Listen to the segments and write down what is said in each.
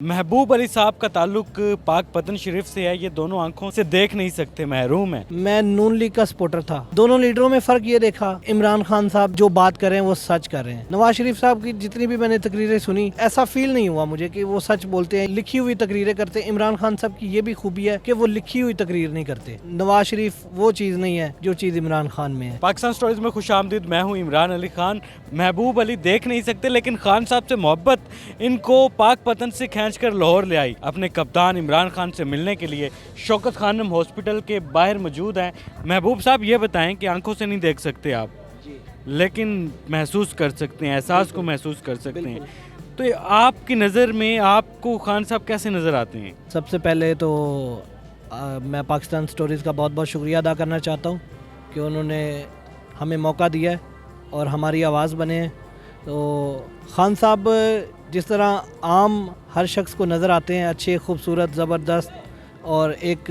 महबूब अली साहब का ताल्लुक पाक पतन शरीफ से है। ये दोनों आंखों से देख नहीं सकते, महरूम है। मैं नून लीग का सपोर्टर था। दोनों लीडरों में फर्क ये देखा, इमरान खान साहब जो बात कर रहे हैं वो सच कर रहे हैं। नवाज शरीफ साहब की जितनी भी मैंने तकरीरें सुनी, ऐसा फील नहीं हुआ मुझे कि वो सच बोलते हैं, लिखी हुई तकरीरें करते हैं। इमरान खान साहब की ये भी खूबी है कि वो लिखी हुई तकरीर नहीं करते। नवाज शरीफ वो चीज़ नहीं है जो चीज़ इमरान खान में है। पाकिस्तान स्टोरीज में खुशामदीद, मैं हूँ इमरान अली खान। महबूब अली देख नहीं सकते, लेकिन खान साहब से मोहब्बत इनको पाक पतन से खींच कर लाहौर ले आई। अपने कप्तान इमरान खान से मिलने के लिए शौकत खानम हॉस्पिटल के बाहर मौजूद हैं। महबूब साहब ये बताएं कि आंखों से नहीं देख सकते आप, लेकिन महसूस कर सकते हैं, एहसास को महसूस कर सकते हैं। तो ये आपकी नज़र में आपको खान साहब कैसे नज़र आते हैं? सबसे पहले तो मैं पाकिस्तान स्टोरीज़ का बहुत बहुत शुक्रिया अदा करना चाहता हूँ कि उन्होंने हमें मौका दिया है और हमारी आवाज़ बने हैं। तो खान साहब जिस तरह आम हर शख्स को नज़र आते हैं, अच्छे, खूबसूरत, ज़बरदस्त और एक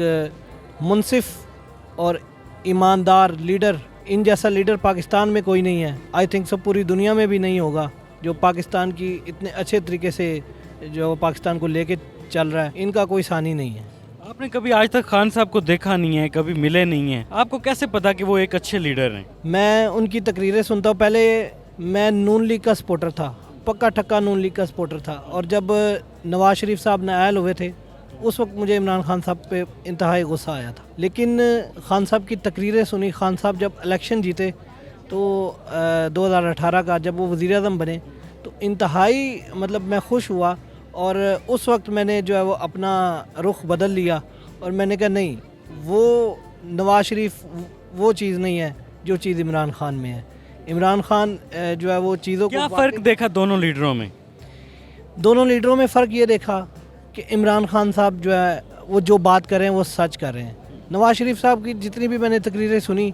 मुनसिफ और ईमानदार लीडर, इन जैसा लीडर पाकिस्तान में कोई नहीं है। आई थिंक सब पूरी दुनिया में भी नहीं होगा जो पाकिस्तान की इतने अच्छे तरीके से जो पाकिस्तान को लेके चल रहा है। इनका कोई सानी नहीं है। आपने कभी आज तक खान साहब को देखा नहीं है, कभी मिले नहीं हैं, आपको कैसे पता कि वो एक अच्छे लीडर हैं? मैं उनकी तकरीरें सुनता हूँ। पहले मैं नून लीग का सपोर्टर था, पक्का ठक्का नून लीग का सपोर्टर था। और जब नवाज शरीफ साहब नाअहल हुए थे, उस वक्त मुझे इमरान खान साहब पे इंतहाई गुस्सा आया था। लेकिन खान साहब की तकरीरें सुनी। खान साहब जब इलेक्शन जीते तो 2018 का, जब वो वज़ीर आज़म बने, तो इंतहाई मैं खुश हुआ। और उस वक्त मैंने जो है वो अपना रुख बदल लिया और मैंने कहा नहीं, वो नवाज शरीफ वो चीज़ नहीं है जो चीज़ इमरान खान में है। इमरान खान जो है वो चीज़ों क्या को फ़र्क देखा दोनों लीडरों में? दोनों लीडरों में फ़र्क ये देखा कि इमरान खान साहब जो है वो जो बात कर रहे हैं वो सच कर रहे हैं। नवाज शरीफ साहब की जितनी भी मैंने तकरीरें सुनी,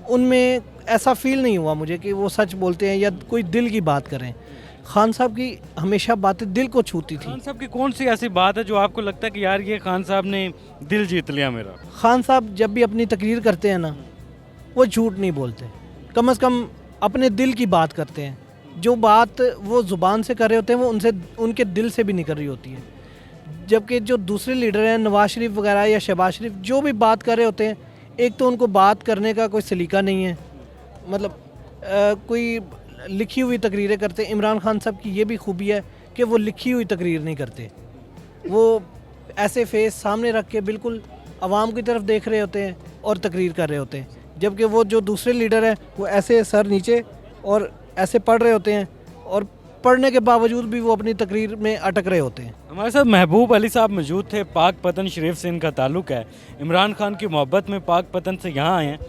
उनमें ऐसा फील नहीं हुआ मुझे कि वो सच बोलते हैं या कोई दिल की बात करें। खान साहब की हमेशा बातें दिल को छूती थी। खान साहब की कौन सी ऐसी बात है जो आपको लगता है कि यार ये खान साहब ने दिल जीत लिया मेरा? खान साहब जब भी अपनी तकरीर करते हैं ना, वो झूठ नहीं बोलते, कम से कम अपने दिल की बात करते हैं। जो बात वो ज़ुबान से कर रहे होते हैं वो उनसे, उनके दिल से भी निकल रही होती है। जबकि जो दूसरे लीडर हैं, नवाज शरीफ वगैरह या शहबाज शरीफ, जो भी बात कर रहे होते हैं, एक तो उनको बात करने का कोई सलीका नहीं है, कोई लिखी हुई तकरीरें करते हैं। इमरान खान साहब की ये भी खूबी है कि वो लिखी हुई तकरीर नहीं करते। वो ऐसे फेस सामने रख के बिल्कुल आवाम की तरफ देख रहे होते हैं और तकरीर कर रहे होते हैं। जबकि वो जो दूसरे लीडर हैं वो ऐसे सर नीचे और ऐसे पढ़ रहे होते हैं, और पढ़ने के बावजूद भी वो अपनी तकरीर में अटक रहे होते हैं। हमारे साथ महबूब अली साहब मौजूद थे। पाक पतन शरीफ से इनका ताल्लुक़ है। इमरान खान की मोहब्बत में पाक पतन से यहाँ आए हैं।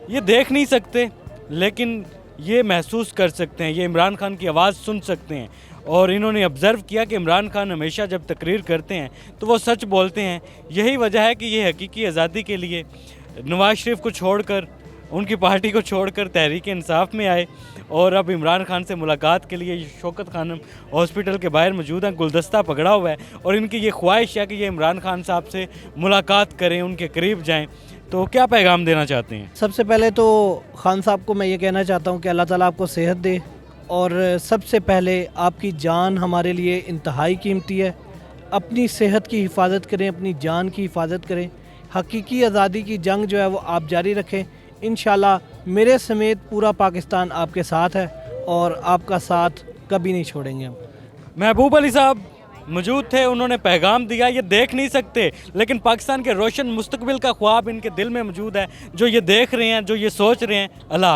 ये देख नहीं सकते, लेकिन ये महसूस कर सकते हैं, ये इमरान खान की आवाज़ सुन सकते हैं। और इन्होंने ऑब्ज़र्व किया कि इमरान खान हमेशा जब तकरीर करते हैं तो वो सच बोलते हैं। यही वजह है कि ये हकीकी आज़ादी के लिए नवाज शरीफ को छोड़कर, उनकी पार्टी को छोड़कर तहरीक इंसाफ में आए और अब इमरान खान से मुलाकात के लिए शौकत खानम हॉस्पिटल के बाहर मौजूद हैं। गुलदस्ता पकड़ा हुआ है और इनकी ये ख्वाहिश है कि ये इमरान खान साहब से मुलाकात करें, उनके करीब जाएं। तो क्या पैगाम देना चाहते हैं? सबसे पहले तो खान साहब को मैं ये कहना चाहता हूँ कि अल्लाह ताला आपको सेहत दे, और सबसे पहले आपकी जान हमारे लिए इंतहाई कीमती है। अपनी सेहत की हिफाजत करें, अपनी जान की हिफाजत करें। हकीकी आज़ादी की जंग जो है वो आप जारी रखें। इंशाल्लाह मेरे समेत पूरा पाकिस्तान आपके साथ है और आपका साथ कभी नहीं छोड़ेंगे हम। महबूब अली साहब मौजूद थे, उन्होंने पैगाम दिया। ये देख नहीं सकते, लेकिन पाकिस्तान के रोशन मुस्तकबिल का ख्वाब इनके दिल में मौजूद है, जो ये देख रहे हैं, जो ये सोच रहे हैं। अल्लाह।